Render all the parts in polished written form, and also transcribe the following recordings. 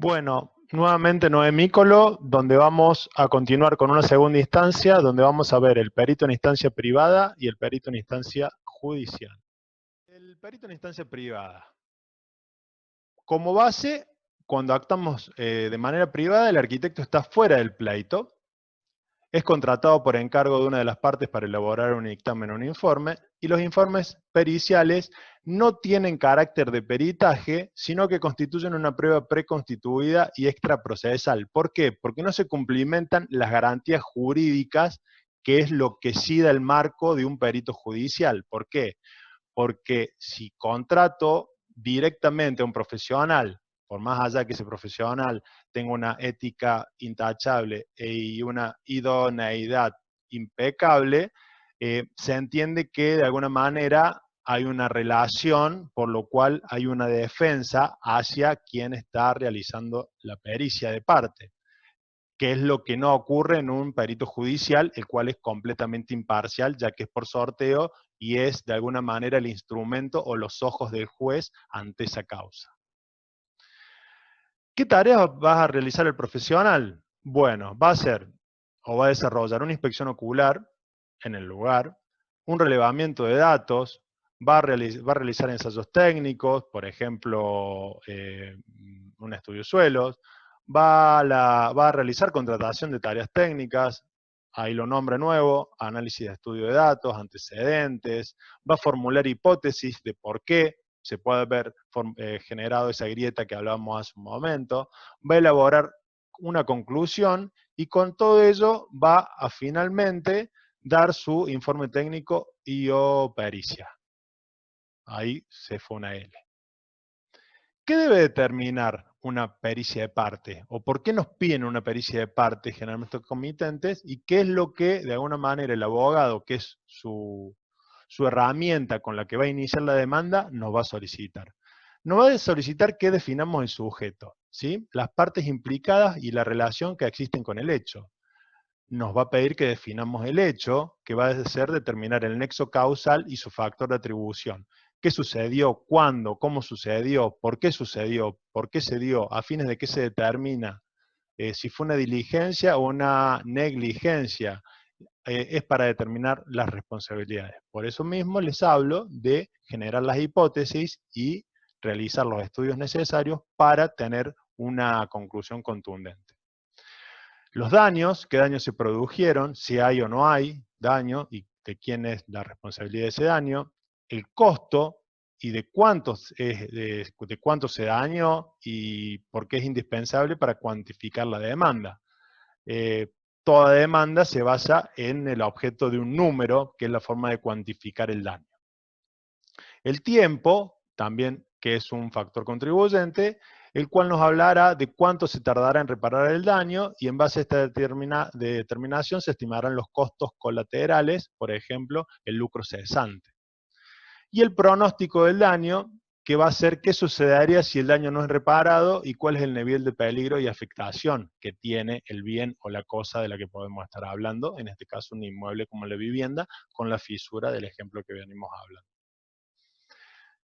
Bueno, nuevamente Noemícolo, donde vamos a continuar con una segunda instancia, donde vamos a ver el perito en instancia privada y el perito en instancia judicial. El perito en instancia privada. Como base, cuando actamos de manera privada, el arquitecto está fuera del pleito, es contratado por encargo de una de las partes para elaborar un dictamen o un informe, y los informes periciales no tienen carácter de peritaje, sino que constituyen una prueba preconstituida y extraprocesal. ¿Por qué? Porque no se cumplimentan las garantías jurídicas, que es lo que sí da el marco de un perito judicial. ¿Por qué? Porque si contrato directamente a un profesional, por más allá que ese profesional tenga una ética intachable y una idoneidad impecable, se entiende que de alguna manera hay una relación, por lo cual hay una defensa hacia quien está realizando la pericia de parte, que es lo que no ocurre en un perito judicial, el cual es completamente imparcial, ya que es por sorteo y es de alguna manera el instrumento o los ojos del juez ante esa causa. ¿Qué tareas va a realizar el profesional? Bueno, va a hacer o va a desarrollar una inspección ocular en el lugar, un relevamiento de datos, va a realizar ensayos técnicos, por ejemplo, un estudio de suelos, va a realizar contratación de tareas técnicas, ahí lo nombre nuevo, análisis de estudio de datos, antecedentes, va a formular hipótesis de por qué se puede haber generado esa grieta que hablábamos hace un momento, va a elaborar una conclusión y con todo ello va a finalmente dar su informe técnico y o pericia. Ahí se fue una L. ¿Qué debe determinar una pericia de parte? ¿O por qué nos piden una pericia de parte generalmente comitentes? ¿Y qué es lo que, de alguna manera, el abogado, que es su herramienta con la que va a iniciar la demanda, nos va a solicitar? Nos va a solicitar que definamos el sujeto, ¿sí? Las partes implicadas y la relación que existen con el hecho. Nos va a pedir que definamos el hecho, que va a ser determinar el nexo causal y su factor de atribución. ¿Qué sucedió? ¿Cuándo? ¿Cómo sucedió? ¿Por qué sucedió? ¿Por qué se dio? ¿A fines de qué se determina? Si fue una diligencia o una negligencia. Es para determinar las responsabilidades. Por eso mismo les hablo de generar las hipótesis y realizar los estudios necesarios para tener una conclusión contundente. Los daños, qué daños se produjeron, si hay o no hay daño y de quién es la responsabilidad de ese daño, el costo y de cuánto se dañó y por qué es indispensable para cuantificar la demanda. Toda demanda se basa en el objeto de un número, que es la forma de cuantificar el daño. El tiempo, también que es un factor contribuyente, el cual nos hablará de cuánto se tardará en reparar el daño y en base a esta determinación se estimarán los costos colaterales, por ejemplo, el lucro cesante. Y el pronóstico del daño, que va a ser qué sucedería si el daño no es reparado y cuál es el nivel de peligro y afectación que tiene el bien o la cosa de la que podemos estar hablando, en este caso un inmueble como la vivienda, con la fisura del ejemplo que venimos hablando.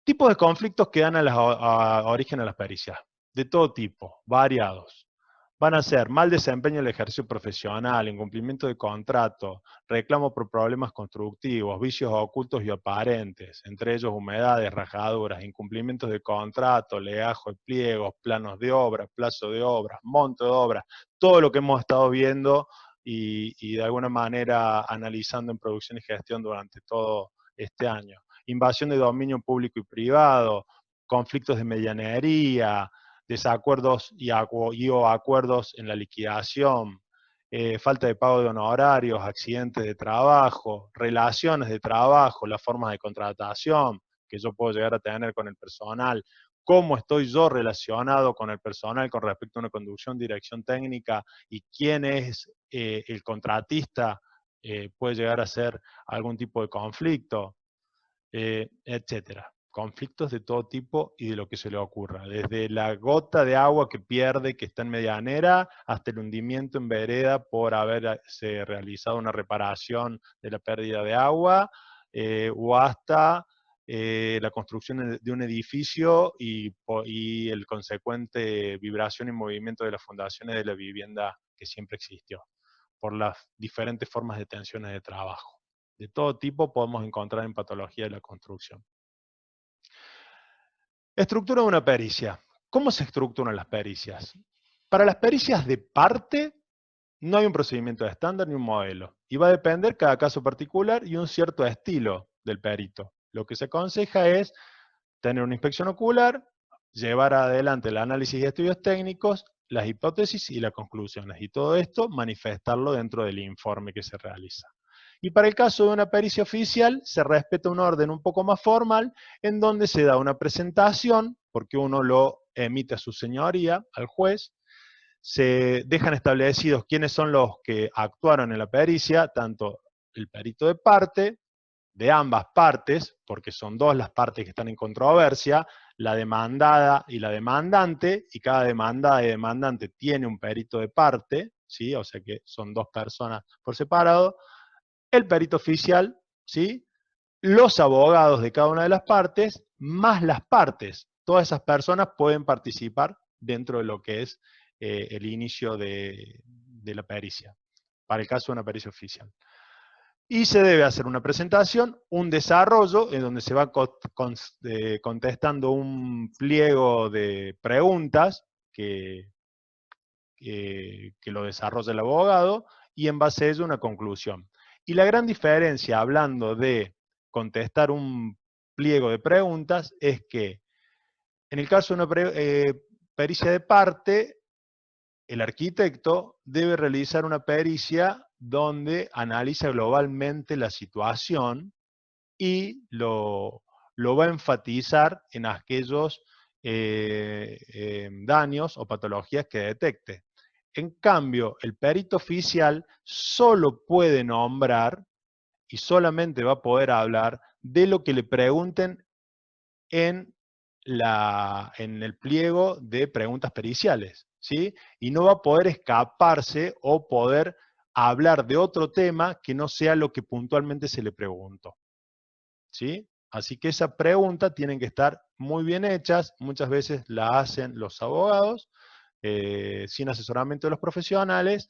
Tipos de conflictos que dan origen a las pericias, de todo tipo, variados. Van a ser mal desempeño del ejercicio profesional, incumplimiento de contrato, reclamo por problemas constructivos, vicios ocultos y aparentes, entre ellos humedades, rajaduras, incumplimientos de contrato, legajo de pliegos, planos de obra, plazo de obra, monto de obra, todo lo que hemos estado viendo y de alguna manera analizando en producción y gestión durante todo este año. Invasión de dominio público y privado, conflictos de medianería, desacuerdos o acuerdos en la liquidación, falta de pago de honorarios, accidentes de trabajo, relaciones de trabajo, las formas de contratación que yo puedo llegar a tener con el personal, cómo estoy yo relacionado con el personal con respecto a una conducción, dirección técnica y quién es el contratista, puede llegar a ser algún tipo de conflicto, etcétera. Conflictos de todo tipo y de lo que se le ocurra. Desde la gota de agua que pierde, que está en medianera, hasta el hundimiento en vereda por haberse realizado una reparación de la pérdida de agua, o hasta la construcción de un edificio y el consecuente vibración y movimiento de las fundaciones de la vivienda que siempre existió, por las diferentes formas de tensiones de trabajo. De todo tipo podemos encontrar en patología de la construcción. Estructura de una pericia. ¿Cómo se estructuran las pericias? Para las pericias de parte, no hay un procedimiento estándar ni un modelo, y va a depender cada caso particular y un cierto estilo del perito. Lo que se aconseja es tener una inspección ocular, llevar adelante el análisis y estudios técnicos, las hipótesis y las conclusiones, y todo esto manifestarlo dentro del informe que se realiza. Y para el caso de una pericia oficial, se respeta un orden un poco más formal, en donde se da una presentación, porque uno lo emite a su señoría, al juez, se dejan establecidos quiénes son los que actuaron en la pericia, tanto el perito de parte, de ambas partes, porque son dos las partes que están en controversia, la demandada y la demandante, y cada demandada y demandante tiene un perito de parte, ¿sí? O sea que son dos personas por separado, el perito oficial, ¿sí? Los abogados de cada una de las partes, más las partes. Todas esas personas pueden participar dentro de lo que es el inicio de la pericia, para el caso de una pericia oficial. Y se debe hacer una presentación, un desarrollo, en donde se va contestando un pliego de preguntas que lo desarrolla el abogado, y en base a ello una conclusión. Y la gran diferencia, hablando de contestar un pliego de preguntas, es que en el caso de una pericia de parte, el arquitecto debe realizar una pericia donde analiza globalmente la situación y lo va a enfatizar en aquellos daños o patologías que detecte. En cambio, el perito oficial solo puede nombrar y solamente va a poder hablar de lo que le pregunten en el pliego de preguntas periciales, ¿sí? Y no va a poder escaparse o poder hablar de otro tema que no sea lo que puntualmente se le preguntó, ¿sí? Así que esa pregunta tienen que estar muy bien hechas, muchas veces la hacen los abogados, sin asesoramiento de los profesionales,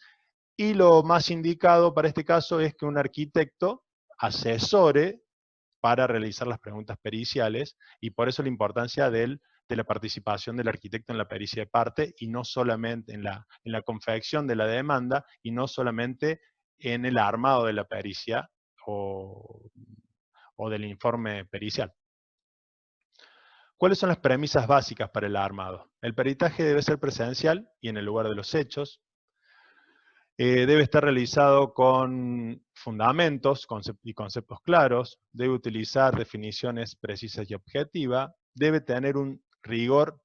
y lo más indicado para este caso es que un arquitecto asesore para realizar las preguntas periciales, y por eso la importancia de la participación del arquitecto en la pericia de parte, y no solamente en la confección de la demanda, y no solamente en el armado de la pericia o del informe pericial. ¿Cuáles son las premisas básicas para el armado? El peritaje debe ser presencial y en el lugar de los hechos. Debe estar realizado con fundamentos y conceptos claros, debe utilizar definiciones precisas y objetivas, debe tener un rigor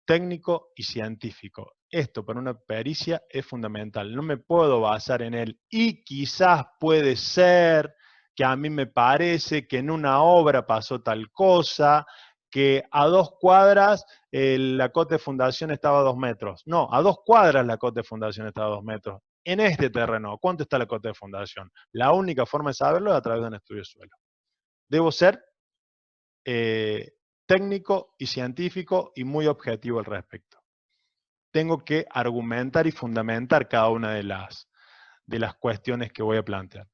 técnico y científico. Esto para una pericia es fundamental. No me puedo basar en él y quizás puede ser que a mí me parece que en una obra pasó tal cosa, que a 2 cuadras la cota de fundación estaba a 2 metros. No, a 2 cuadras la cota de fundación estaba a 2 metros. En este terreno, ¿cuánto está la cota de fundación? La única forma de saberlo es a través de un estudio de suelo. Debo ser técnico y científico y muy objetivo al respecto. Tengo que argumentar y fundamentar cada una de las cuestiones que voy a plantear.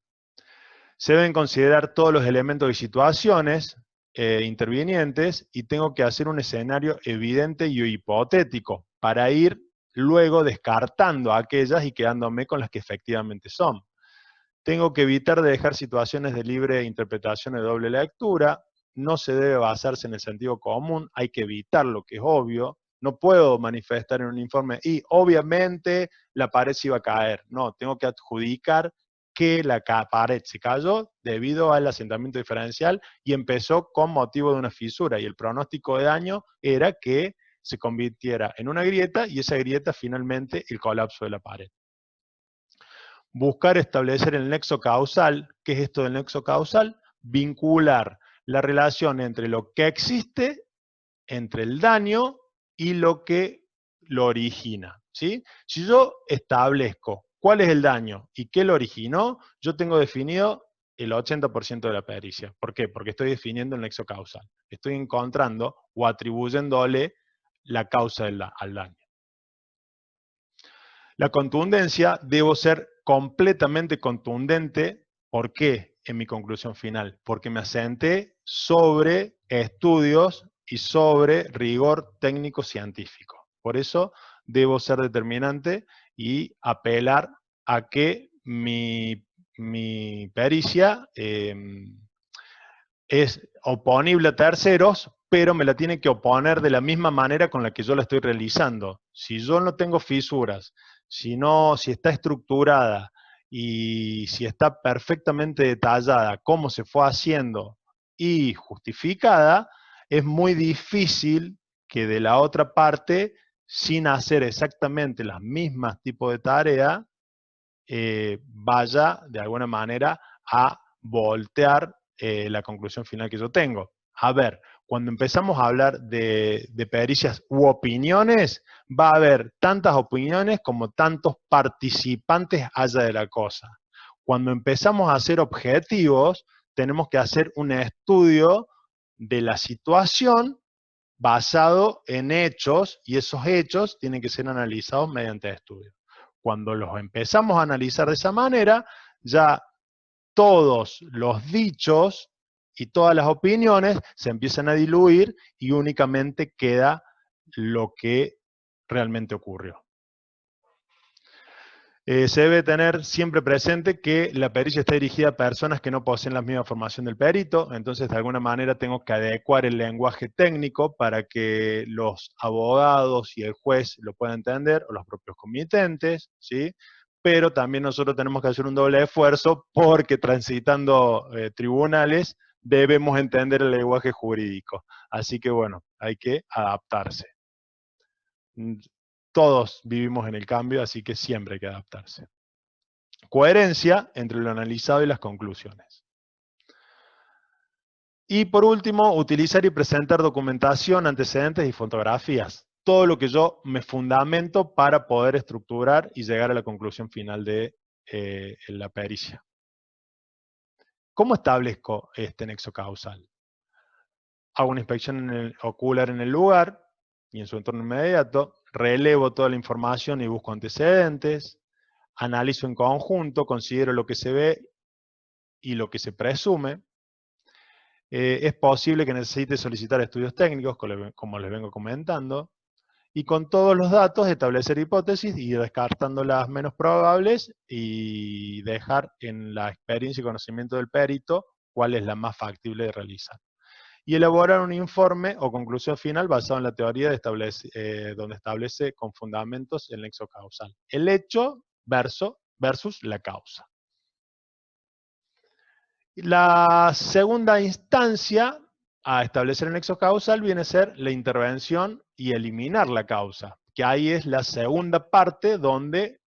Se deben considerar todos los elementos y situaciones intervinientes, y tengo que hacer un escenario evidente y hipotético para ir luego descartando aquellas y quedándome con las que efectivamente son. Tengo que evitar de dejar situaciones de libre interpretación y doble lectura. No se debe basarse en el sentido común, hay que evitar lo que es obvio. No puedo manifestar en un informe, y obviamente la pared se iba a caer. No, tengo que adjudicar que la pared se cayó debido al asentamiento diferencial y empezó con motivo de una fisura, y el pronóstico de daño era que se convirtiera en una grieta, y esa grieta finalmente el colapso de la pared. Buscar establecer el nexo causal. ¿Qué es esto del nexo causal? Vincular la relación entre lo que existe, entre el daño y lo que lo origina, ¿sí? Si yo establezco cuál es el daño y qué lo originó, yo tengo definido el 80% de la pericia. ¿Por qué? Porque estoy definiendo el nexo causal. Estoy encontrando o atribuyéndole la causa al daño. La contundencia, debo ser completamente contundente. ¿Por qué? En mi conclusión final. Porque me asenté sobre estudios y sobre rigor técnico-científico. Por eso debo ser determinante y apelar a que mi pericia es oponible a terceros, pero me la tiene que oponer de la misma manera con la que yo la estoy realizando. Si yo no tengo fisuras, si está estructurada y si está perfectamente detallada cómo se fue haciendo y justificada, es muy difícil que de la otra parte, sin hacer exactamente las mismas tipos de tarea, vaya de alguna manera a voltear la conclusión final que yo tengo. A ver, cuando empezamos a hablar de pericias u opiniones, va a haber tantas opiniones como tantos participantes haya de la cosa. Cuando empezamos a hacer objetivos, tenemos que hacer un estudio de la situación basado en hechos, y esos hechos tienen que ser analizados mediante estudios. Cuando los empezamos a analizar de esa manera, ya todos los dichos y todas las opiniones se empiezan a diluir y únicamente queda lo que realmente ocurrió. Se debe tener siempre presente que la pericia está dirigida a personas que no poseen la misma formación del perito, entonces de alguna manera tengo que adecuar el lenguaje técnico para que los abogados y el juez lo puedan entender, o los propios comitentes, ¿sí? Pero también nosotros tenemos que hacer un doble esfuerzo porque transitando tribunales debemos entender el lenguaje jurídico. Así que bueno, hay que adaptarse. Todos vivimos en el cambio, así que siempre hay que adaptarse. Coherencia entre lo analizado y las conclusiones. Y por último, utilizar y presentar documentación, antecedentes y fotografías. Todo lo que yo me fundamento para poder estructurar y llegar a la conclusión final de la pericia. ¿Cómo establezco este nexo causal? Hago una inspección ocular en el lugar y en su entorno inmediato, relevo toda la información y busco antecedentes, analizo en conjunto, considero lo que se ve y lo que se presume. Es posible que necesite solicitar estudios técnicos, como les vengo comentando, y con todos los datos establecer hipótesis y ir descartando las menos probables y dejar en la experiencia y conocimiento del perito cuál es la más factible de realizar. Y elaborar un informe o conclusión final basado en la teoría donde establece con fundamentos el nexo causal. El hecho versus la causa. La segunda instancia a establecer el nexo causal viene a ser la intervención y eliminar la causa, que ahí es la segunda parte donde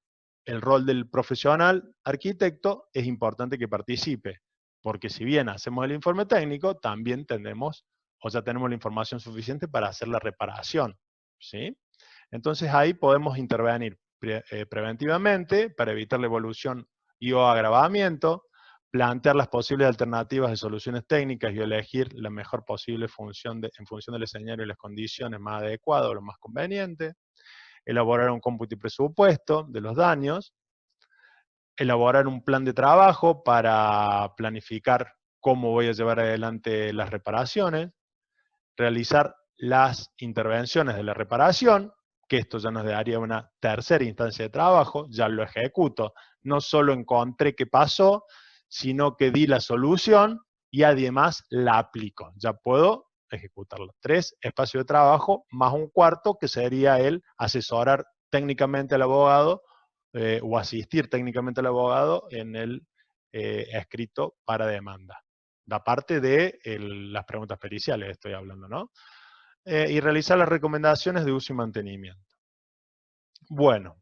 el rol del profesional arquitecto es importante que participe, porque si bien hacemos el informe técnico, también tenemos, o ya tenemos la información suficiente para hacer la reparación, ¿sí? Entonces ahí podemos intervenir preventivamente para evitar la evolución y o agravamiento, plantear las posibles alternativas de soluciones técnicas y elegir la mejor posible en función del escenario y las condiciones más adecuadas o lo más conveniente, elaborar un cómputo y presupuesto de los daños, elaborar un plan de trabajo para planificar cómo voy a llevar adelante las reparaciones, realizar las intervenciones de la reparación, que esto ya nos daría una tercera instancia de trabajo, ya lo ejecuto. No solo encontré qué pasó, sino que di la solución y además la aplico. Ya puedo ejecutarlo. 3 espacios de trabajo, más un cuarto, que sería el asesorar técnicamente al abogado o asistir técnicamente al abogado en el escrito para demanda. Da parte de las preguntas periciales, estoy hablando, ¿no? Y realizar las recomendaciones de uso y mantenimiento. Bueno,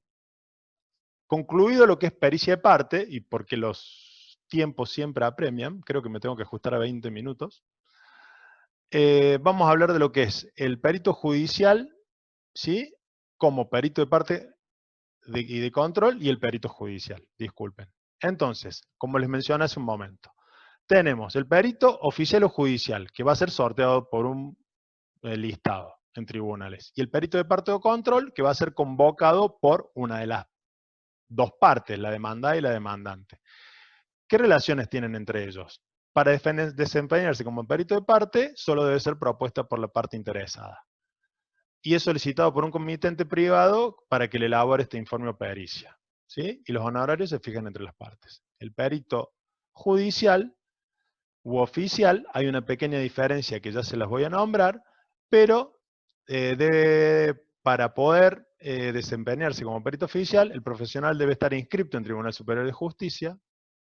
concluido lo que es pericia de parte, y porque los tiempos siempre apremian, creo que me tengo que ajustar a 20 minutos, vamos a hablar de lo que es el perito judicial, ¿sí? Como perito de parte y de control, y el perito judicial, disculpen. Entonces, como les mencioné hace un momento, tenemos el perito oficial o judicial, que va a ser sorteado por un listado en tribunales. Y el perito de parte o control, que va a ser convocado por una de las dos partes, la demandada y la demandante. ¿Qué relaciones tienen entre ellos? Para desempeñarse como perito de parte, solo debe ser propuesta por la parte interesada. Y es solicitado por un comitente privado para que le elabore este informe o pericia, ¿sí? Y los honorarios se fijan entre las partes. El perito judicial u oficial, hay una pequeña diferencia que ya se las voy a nombrar, pero para poder desempeñarse como perito oficial, el profesional debe estar inscrito en Tribunal Superior de Justicia,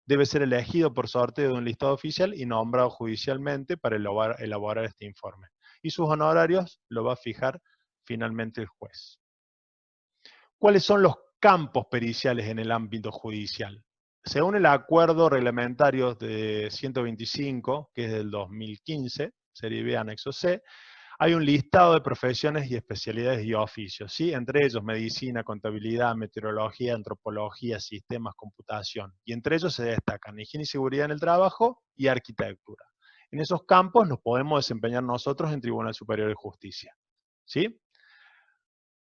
debe ser elegido por sorteo de un listado oficial y nombrado judicialmente para elaborar este informe. Y sus honorarios lo va a fijar finalmente el juez. ¿Cuáles son los campos periciales en el ámbito judicial? Según el acuerdo reglamentario de 125, que es del 2015, serie B, anexo C, hay un listado de profesiones y especialidades y oficios, ¿sí? Entre ellos medicina, contabilidad, meteorología, antropología, sistemas, computación. Y entre ellos se destacan higiene y seguridad en el trabajo y arquitectura. En esos campos nos podemos desempeñar nosotros en Tribunal Superior de Justicia, ¿sí?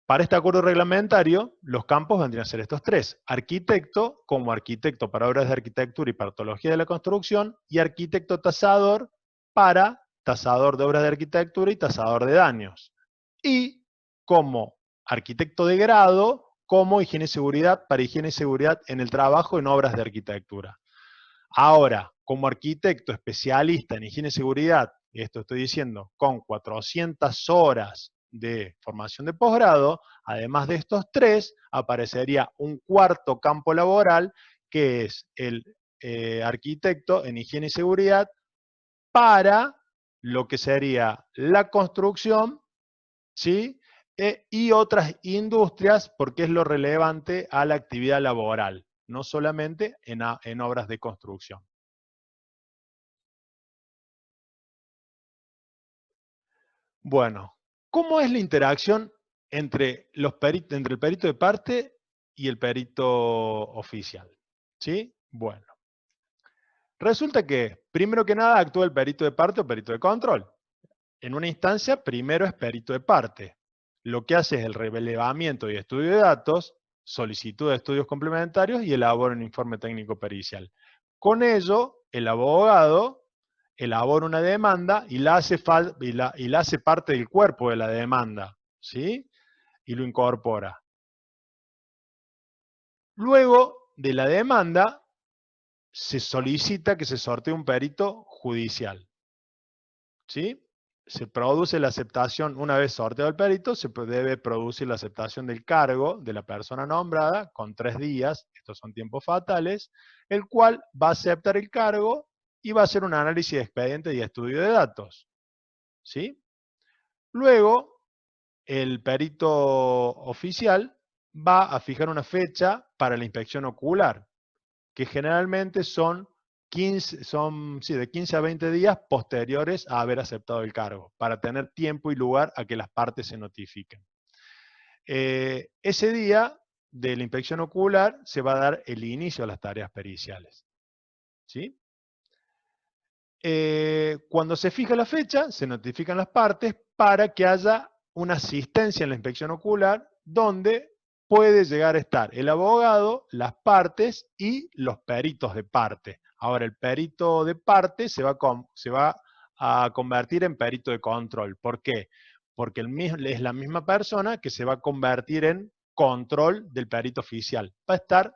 Para este acuerdo reglamentario, los campos vendrían a ser estos tres. Arquitecto, como arquitecto para obras de arquitectura y patología de la construcción, y arquitecto tasador para tasador de obras de arquitectura y tasador de daños. Y como arquitecto de grado, como higiene y seguridad para higiene y seguridad en el trabajo en obras de arquitectura. Ahora, como arquitecto especialista en higiene y seguridad, y esto estoy diciendo, con 400 horas de formación de posgrado, además de estos tres, aparecería un cuarto campo laboral, que es el arquitecto en higiene y seguridad para lo que sería la construcción, ¿sí? Y otras industrias, porque es lo relevante a la actividad laboral, no solamente en obras de construcción. Bueno, ¿cómo es la interacción entre el perito de parte y el perito oficial? ¿Sí? Bueno, resulta que, primero que nada, actúa el perito de parte o perito de control. En una instancia, primero es perito de parte. Lo que hace es el relevamiento y estudio de datos, solicitud de estudios complementarios y elabora un informe técnico pericial. Con ello, el abogado elabora una demanda y la hace parte del cuerpo de la demanda, ¿sí? Y lo incorpora. Luego de la demanda, se solicita que se sortee un perito judicial, ¿sí? Se produce la aceptación, una vez sorteado el perito, se debe producir la aceptación del cargo de la persona nombrada con 3 días, estos son tiempos fatales, el cual va a aceptar el cargo y va a hacer un análisis de expediente y estudio de datos, ¿sí? Luego, el perito oficial va a fijar una fecha para la inspección ocular, que generalmente son de 15 a 20 días posteriores a haber aceptado el cargo, para tener tiempo y lugar a que las partes se notifiquen. Ese día de la inspección ocular se va a dar el inicio a las tareas periciales, ¿sí? Cuando se fija la fecha, se notifican las partes para que haya una asistencia en la inspección ocular donde puede llegar a estar el abogado, las partes y los peritos de parte. Ahora, el perito de parte se va a convertir en perito de control. ¿Por qué? Porque es la misma persona que se va a convertir en control del perito oficial. Va a estar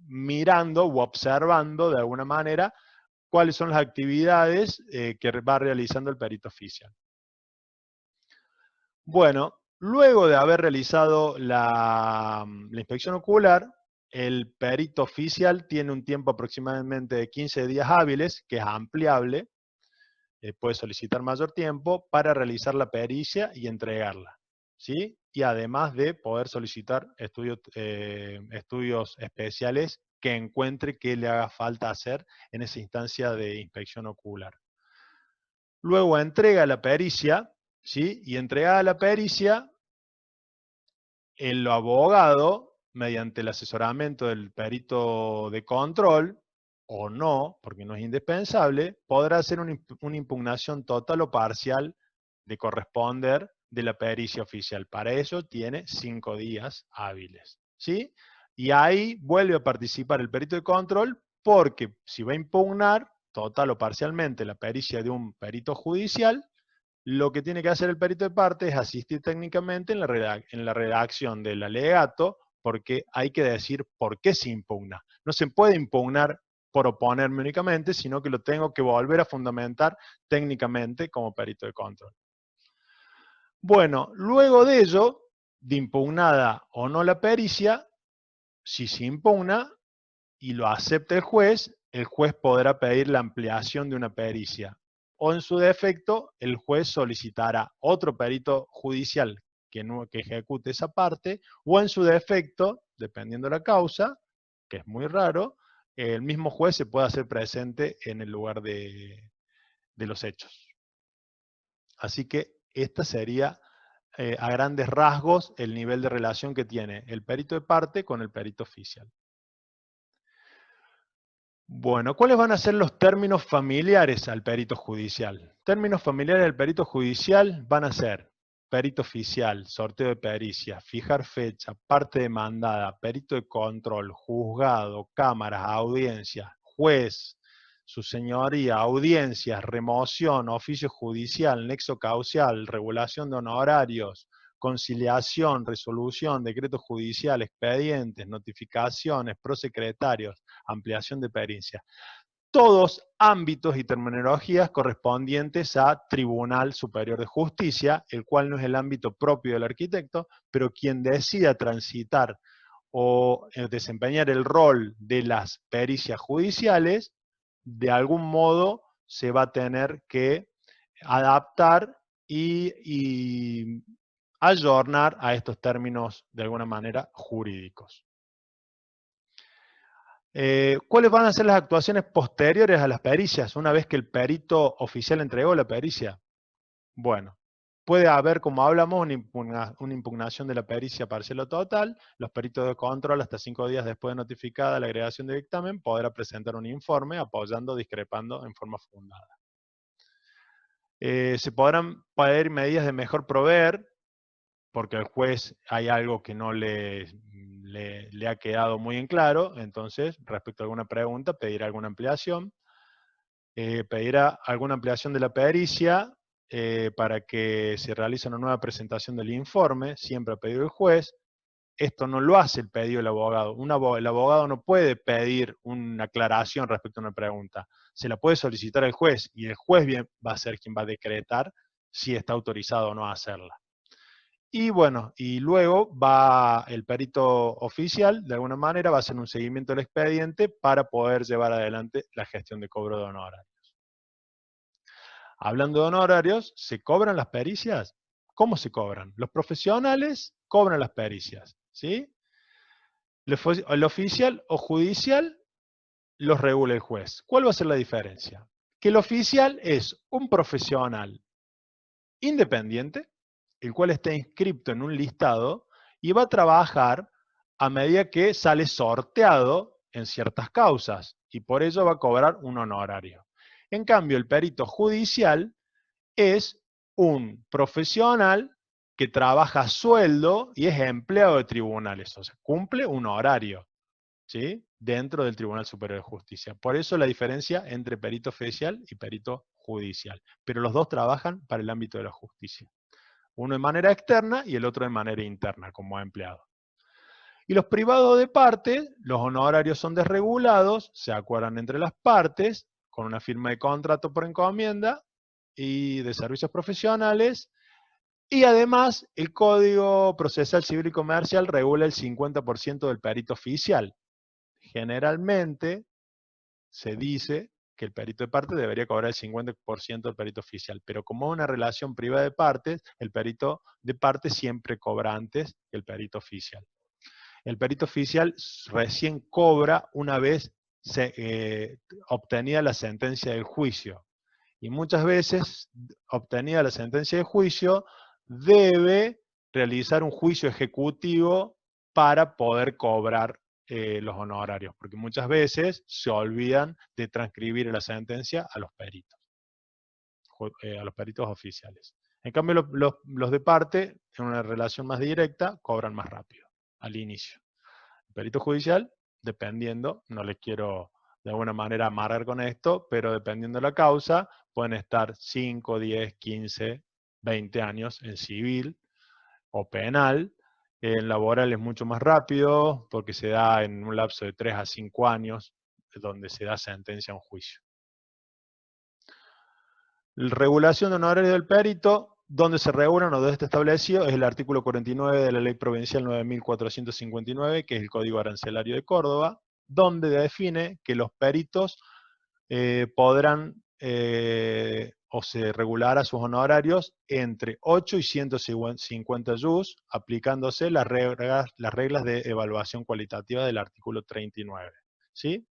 mirando o observando de alguna manera cuáles son las actividades que va realizando el perito oficial. Bueno, luego de haber realizado la inspección ocular, el perito oficial tiene un tiempo aproximadamente de 15 días hábiles, que es ampliable, puede solicitar mayor tiempo, para realizar la pericia y entregarla, ¿sí? Y además de poder solicitar estudios especiales que encuentre que le haga falta hacer en esa instancia de inspección ocular. Luego entrega la pericia, ¿sí? Y entregada la pericia, el abogado, mediante el asesoramiento del perito de control, o no, porque no es indispensable, podrá hacer una impugnación total o parcial de corresponder de la pericia oficial. Para eso tiene 5 días hábiles, ¿sí? Y ahí vuelve a participar el perito de control, porque si va a impugnar total o parcialmente la pericia de un perito judicial, lo que tiene que hacer el perito de parte es asistir técnicamente en la redacción del alegato, porque hay que decir por qué se impugna. No se puede impugnar por oponerme únicamente, sino que lo tengo que volver a fundamentar técnicamente como perito de control. Bueno, luego de ello, de impugnada o no la pericia, si se impugna y lo acepta el juez podrá pedir la ampliación de una pericia. O en su defecto, el juez solicitará otro perito judicial que ejecute esa parte, o en su defecto, dependiendo de la causa, que es muy raro, el mismo juez se puede hacer presente en el lugar de los hechos. Así que esta sería, a grandes rasgos, el nivel de relación que tiene el perito de parte con el perito oficial. Bueno, ¿cuáles van a ser los términos familiares al perito judicial? Términos familiares al perito judicial van a ser perito oficial, sorteo de pericia, fijar fecha, parte demandada, perito de control, juzgado, cámaras, audiencias, juez, su señoría, audiencias, remoción, oficio judicial, nexo causal, regulación de honorarios, conciliación, resolución, decreto judicial, expedientes, notificaciones, prosecretarios, ampliación de pericia. Todos ámbitos y terminologías correspondientes a Tribunal Superior de Justicia, el cual no es el ámbito propio del arquitecto, pero quien decida transitar o desempeñar el rol de las pericias judiciales, de algún modo se va a tener que adaptar y ayornar a estos términos de alguna manera jurídicos. ¿Cuáles van a ser las actuaciones posteriores a las pericias una vez que el perito oficial entregó la pericia? Bueno, puede haber, como hablamos, una impugnación de la pericia parcial o total. Los peritos de control, hasta 5 días después de notificada la agregación de dictamen, podrá presentar un informe apoyando o discrepando en forma fundada. Se podrán pedir medidas de mejor proveer, porque al juez hay algo que no le ha quedado muy en claro, entonces, respecto a alguna pregunta, pedirá alguna ampliación. Pedirá alguna ampliación de la pericia para que se realice una nueva presentación del informe, siempre a pedido del juez. Esto no lo hace el pedido del abogado. El abogado no puede pedir una aclaración respecto a una pregunta. Se la puede solicitar al juez, y el juez va a ser quien va a decretar si está autorizado o no a hacerla. Y bueno, y luego va el perito oficial, de alguna manera, va a hacer un seguimiento del expediente para poder llevar adelante la gestión de cobro de honorarios. Hablando de honorarios, ¿se cobran las pericias? ¿Cómo se cobran? Los profesionales cobran las pericias, ¿sí? El oficial o judicial los regula el juez. ¿Cuál va a ser la diferencia? Que el oficial es un profesional independiente, el cual está inscrito en un listado y va a trabajar a medida que sale sorteado en ciertas causas, y por ello va a cobrar un honorario. En cambio, el perito judicial es un profesional que trabaja a sueldo y es empleado de tribunales, o sea, cumple un horario, ¿sí?, dentro del Tribunal Superior de Justicia. Por eso la diferencia entre perito oficial y perito judicial. Pero los dos trabajan para el ámbito de la justicia. Uno de manera externa y el otro de manera interna, como empleado. Y los privados de parte, los honorarios son desregulados, se acuerdan entre las partes, con una firma de contrato por encomienda y de servicios profesionales, y además el Código Procesal Civil y Comercial regula el 50% del perito oficial. Generalmente se dice que el perito de parte debería cobrar el 50% del perito oficial, pero como es una relación privada de partes, el perito de parte siempre cobra antes que el perito oficial. El perito oficial recién cobra una vez obtenida la sentencia del juicio. Y muchas veces, obtenida la sentencia de juicio, debe realizar un juicio ejecutivo para poder cobrar los honorarios, porque muchas veces se olvidan de transcribir la sentencia a los peritos oficiales. En cambio, los de parte, en una relación más directa, cobran más rápido, al inicio. El perito judicial, dependiendo, no les quiero de alguna manera amarrar con esto, pero dependiendo de la causa, pueden estar 5, 10, 15, 20 años en civil o penal. En laboral es mucho más rápido, porque se da en un lapso de 3 a 5 años, donde se da sentencia a un juicio. La regulación de honorarios del perito, donde se regulan o donde está establecido, es el artículo 49 de la Ley Provincial 9459, que es el Código Arancelario de Córdoba, donde define que los peritos podrán o se regulará sus honorarios entre 8 y 150 jus, aplicándose las reglas de evaluación cualitativa del artículo 39. ¿Sí?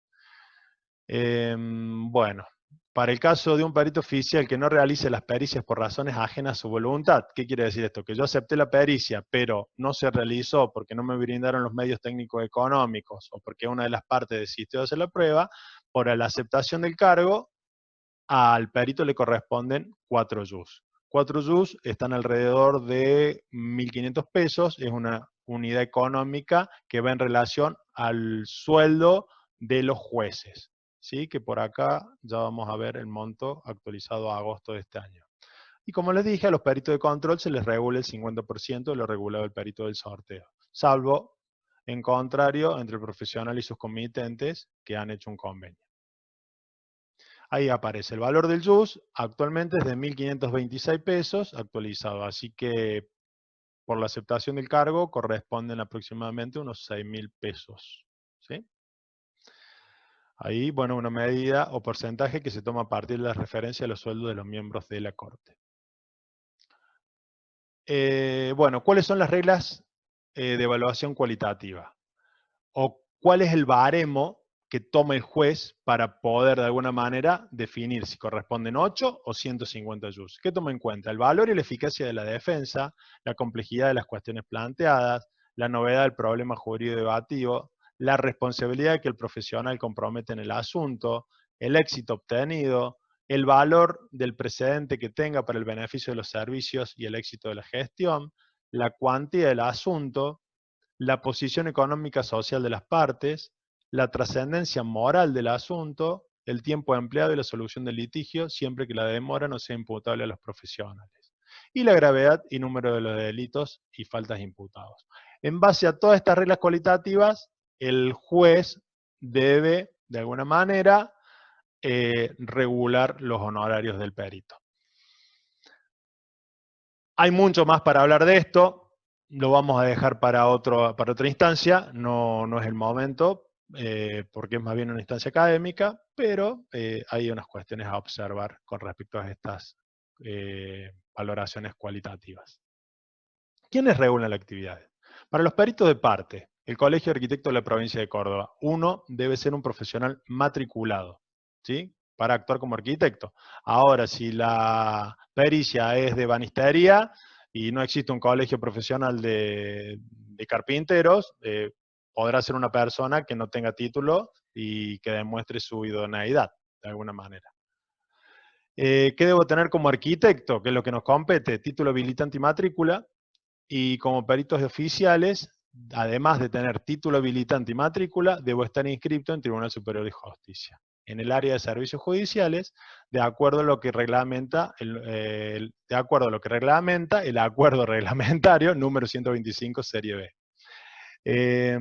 Bueno, para el caso de un perito oficial que no realice las pericias por razones ajenas a su voluntad, ¿qué quiere decir esto? Que yo acepté la pericia, pero no se realizó porque no me brindaron los medios técnicos económicos o porque una de las partes desistió de hacer la prueba, por la aceptación del cargo, al perito le corresponden 4 jus. 4 jus están alrededor de 1.500 pesos, es una unidad económica que va en relación al sueldo de los jueces. ¿Sí? Que por acá ya vamos a ver el monto actualizado a agosto de este año. Y como les dije, a los peritos de control se les regula el 50% de lo regulado el perito del sorteo, salvo en contrario entre el profesional y sus comitentes que han hecho un convenio. Ahí aparece el valor del jus, actualmente es de 1.526 pesos actualizado, así que por la aceptación del cargo corresponden aproximadamente unos 6.000 pesos. ¿Sí? Ahí, bueno, una medida o porcentaje que se toma a partir de la referencia a los sueldos de los miembros de la Corte. Bueno, ¿cuáles son las reglas de evaluación cualitativa? ¿O cuál es el baremo que toma el juez para poder de alguna manera definir si corresponden 8 o 150 jus? ¿Qué toma en cuenta? El valor y la eficacia de la defensa, la complejidad de las cuestiones planteadas, la novedad del problema jurídico debativo, la responsabilidad que el profesional compromete en el asunto, el éxito obtenido, el valor del precedente que tenga para el beneficio de los servicios y el éxito de la gestión, la cuantía del asunto, la posición económica social de las partes, la trascendencia moral del asunto, el tiempo empleado y la solución del litigio, siempre que la demora no sea imputable a los profesionales, y la gravedad y número de los delitos y faltas imputados. En base a todas estas reglas cualitativas, el juez debe, de alguna manera, regular los honorarios del perito. Hay mucho más para hablar de esto, lo vamos a dejar para otra instancia, no es el momento, porque es más bien una instancia académica, pero hay unas cuestiones a observar con respecto a estas valoraciones cualitativas. ¿Quiénes regulan la actividad? Para los peritos de parte, el Colegio de Arquitectos de la Provincia de Córdoba, uno debe ser un profesional matriculado, ¿sí? Para actuar como arquitecto. Ahora, si la pericia es de banistería y no existe un colegio profesional de carpinteros, podrá ser una persona que no tenga título y que demuestre su idoneidad, de alguna manera. ¿Qué debo tener como arquitecto? Que es lo que nos compete, título habilitante y matrícula. Y como peritos oficiales, además de tener título habilitante y matrícula, debo estar inscrito en Tribunal Superior de Justicia, en el área de servicios judiciales, de acuerdo a lo que reglamenta el acuerdo reglamentario número 125 serie B.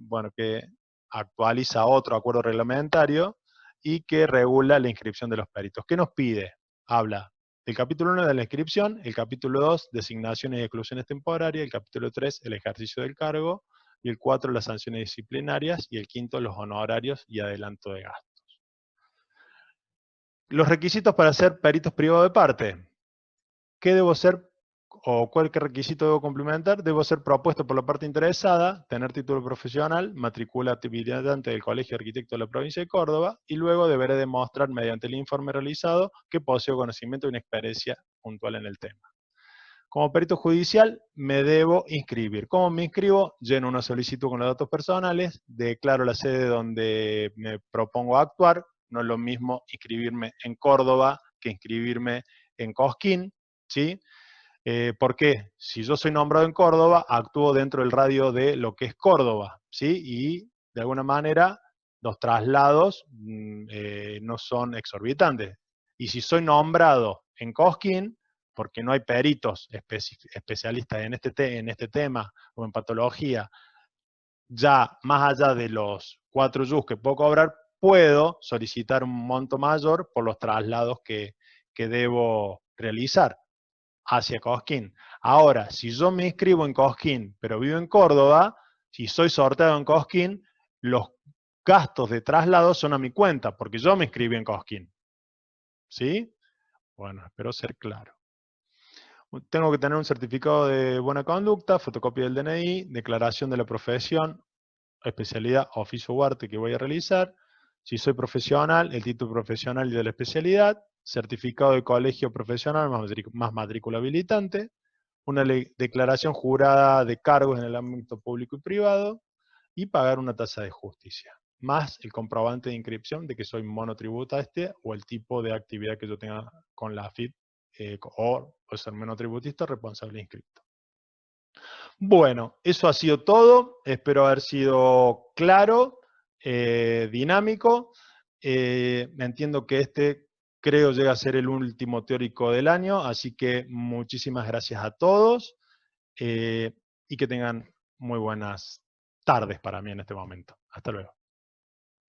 Bueno, que actualiza otro acuerdo reglamentario y que regula la inscripción de los peritos. ¿Qué nos pide? Habla del capítulo 1 de la inscripción, el capítulo 2, designaciones y exclusiones temporarias, el capítulo 3, el ejercicio del cargo, y el 4, las sanciones disciplinarias, y el 5, los honorarios y adelanto de gastos. Los requisitos para ser peritos privados de parte. ¿Qué debo ser o cuál requisito debo complementar? Debo ser propuesto por la parte interesada, tener título profesional, matrícula habilitante del Colegio de Arquitectos de la Provincia de Córdoba, y luego deberé demostrar mediante el informe realizado que poseo conocimiento y una experiencia puntual en el tema. Como perito judicial me debo inscribir. ¿Cómo me inscribo? Lleno una solicitud con los datos personales, declaro la sede donde me propongo actuar. No es lo mismo inscribirme en Córdoba que inscribirme en Cosquín, ¿sí? ¿Por qué? Si yo soy nombrado en Córdoba, actúo dentro del radio de lo que es Córdoba, ¿sí? Y de alguna manera los traslados no son exorbitantes. Y si soy nombrado en Cosquín, porque no hay peritos especialistas en este tema o en patología, ya más allá de los 4 yus que puedo cobrar, puedo solicitar un monto mayor por los traslados que debo realizar hacia Cosquín. Ahora, si yo me inscribo en Cosquín, pero vivo en Córdoba, si soy sorteado en Cosquín, los gastos de traslado son a mi cuenta, porque yo me inscribí en Cosquín. ¿Sí? Bueno, espero ser claro. Tengo que tener un certificado de buena conducta, fotocopia del DNI, declaración de la profesión, especialidad, oficio o arte que voy a realizar. Si soy profesional, el título profesional y de la especialidad, certificado de colegio profesional más matrícula habilitante, una declaración jurada de cargos en el ámbito público y privado, y pagar una tasa de justicia, más el comprobante de inscripción de que soy monotributista o el tipo de actividad que yo tenga con la AFIP, o ser monotributista responsable inscripto. Bueno, eso ha sido todo. Espero haber sido claro, dinámico. Entiendo que creo llega a ser el último teórico del año, así que muchísimas gracias a todos y que tengan muy buenas tardes para mí en este momento. Hasta luego.